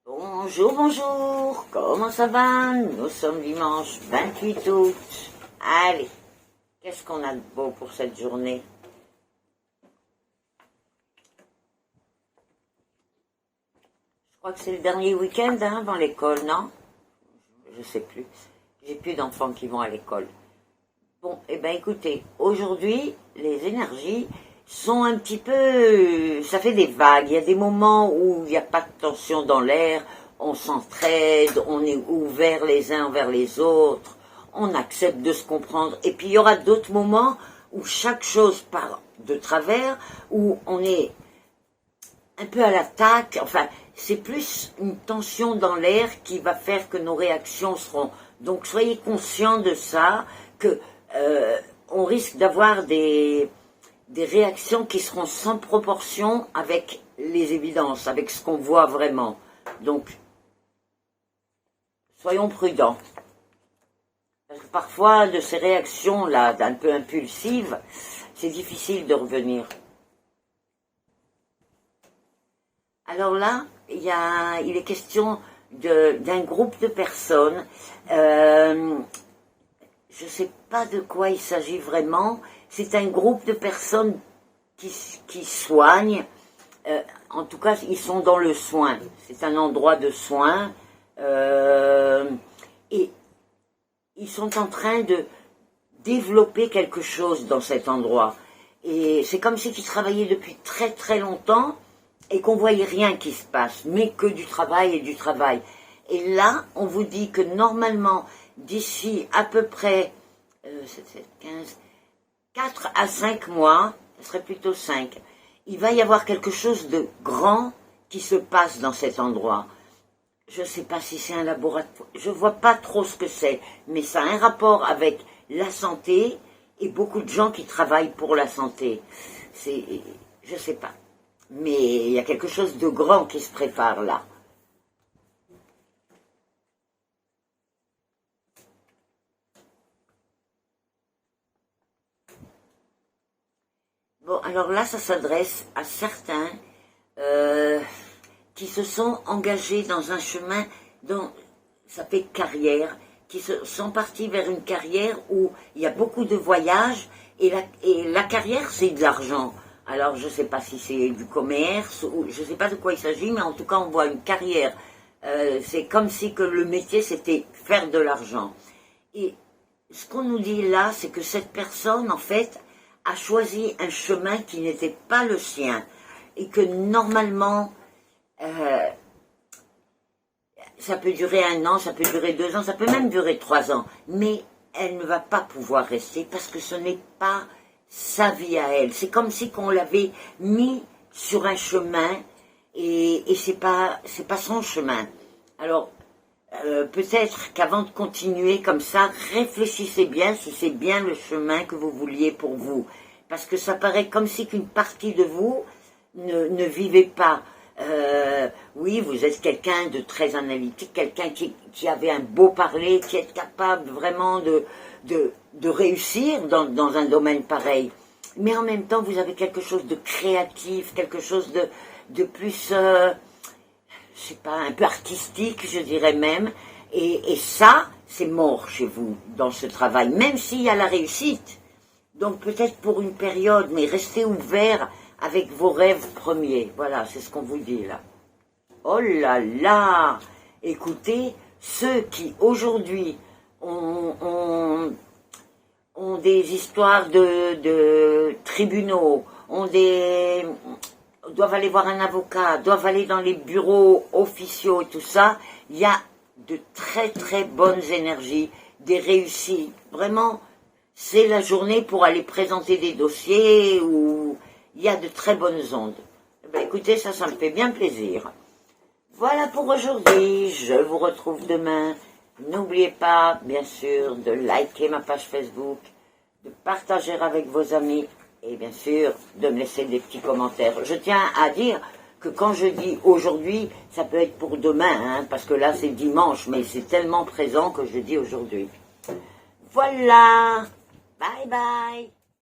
Bonjour, bonjour, comment ça va? Nous sommes dimanche 28 août. Allez, qu'est-ce qu'on a de beau pour cette journée? Je crois que c'est le dernier week-end avant l'école, non? Je sais plus. J'ai plus d'enfants qui vont à l'école. Bon, eh bien écoutez, aujourd'hui, les énergies sont un petit peu... Ça fait des vagues. Il y a des moments où il n'y a pas de tension dans l'air, on s'entraide, on est ouverts les uns envers les autres, on accepte de se comprendre. Et puis il y aura d'autres moments où chaque chose part de travers, où on est un peu à l'attaque. Enfin, c'est plus une tension dans l'air qui va faire que nos réactions seront... Donc soyez conscients de ça, que on risque d'avoir des réactions qui seront sans proportion avec les évidences, avec ce qu'on voit vraiment. Donc, soyons prudents. Parce que parfois, de ces réactions-là, un peu impulsives, c'est difficile de revenir. Alors là, il est question d'un groupe de personnes. Je ne sais pas de quoi il s'agit vraiment. C'est un groupe de personnes qui soignent. En tout cas, ils sont dans le soin. C'est un endroit de soin. Et ils sont en train de développer quelque chose dans cet endroit. Et c'est comme si ils travaillaient depuis très très longtemps et qu'on voyait rien qui se passe, mais que du travail et du travail. Et là, on vous dit que normalement, d'ici à peu près 4 à 5 mois, ce serait plutôt 5, il va y avoir quelque chose de grand qui se passe dans cet endroit. Je ne sais pas si c'est un laboratoire, je ne vois pas trop ce que c'est, mais ça a un rapport avec la santé et beaucoup de gens qui travaillent pour la santé. Je ne sais pas, mais il y a quelque chose de grand qui se prépare là. Bon, alors là, ça s'adresse à certains qui se sont engagés dans un chemin dont ça fait carrière, qui sont partis vers une carrière où il y a beaucoup de voyages, et la carrière, c'est de l'argent. Alors, je ne sais pas si c'est du commerce, ou je ne sais pas de quoi il s'agit, mais en tout cas, on voit une carrière. C'est comme si que le métier, c'était faire de l'argent. Et ce qu'on nous dit là, c'est que cette personne, en fait, a choisi un chemin qui n'était pas le sien, et que normalement, ça peut durer 1 an, ça peut durer 2 ans, ça peut même durer 3 ans, mais elle ne va pas pouvoir rester parce que ce n'est pas sa vie à elle. C'est comme si qu'on l'avait mis sur un chemin et c'est pas son chemin. Alors, peut-être qu'avant de continuer comme ça, réfléchissez bien si c'est bien le chemin que vous vouliez pour vous. Parce que ça paraît comme si qu'une partie de vous ne vivait pas. Oui, vous êtes quelqu'un de très analytique, quelqu'un qui avait un beau parler, qui est capable vraiment de réussir dans un domaine pareil. Mais en même temps, vous avez quelque chose de créatif, quelque chose de plus... je sais pas, un peu artistique, je dirais même, et ça, c'est mort chez vous, dans ce travail, même s'il y a la réussite. Donc peut-être pour une période, mais restez ouvert avec vos rêves premiers. Voilà, c'est ce qu'on vous dit là. Oh là là! Écoutez, ceux qui aujourd'hui ont des histoires de tribunaux, doivent aller voir un avocat, doivent aller dans les bureaux officiaux et tout ça, il y a de très très bonnes énergies, des réussites. Vraiment, c'est la journée pour aller présenter des dossiers où il y a de très bonnes ondes. Ben, écoutez, ça me fait bien plaisir. Voilà pour aujourd'hui, je vous retrouve demain. N'oubliez pas, bien sûr, de liker ma page Facebook, de partager avec vos amis, et bien sûr, de me laisser des petits commentaires. Je tiens à dire que quand je dis aujourd'hui, ça peut être pour demain, hein, parce que là c'est dimanche, mais c'est tellement présent que je dis aujourd'hui. Voilà, bye bye.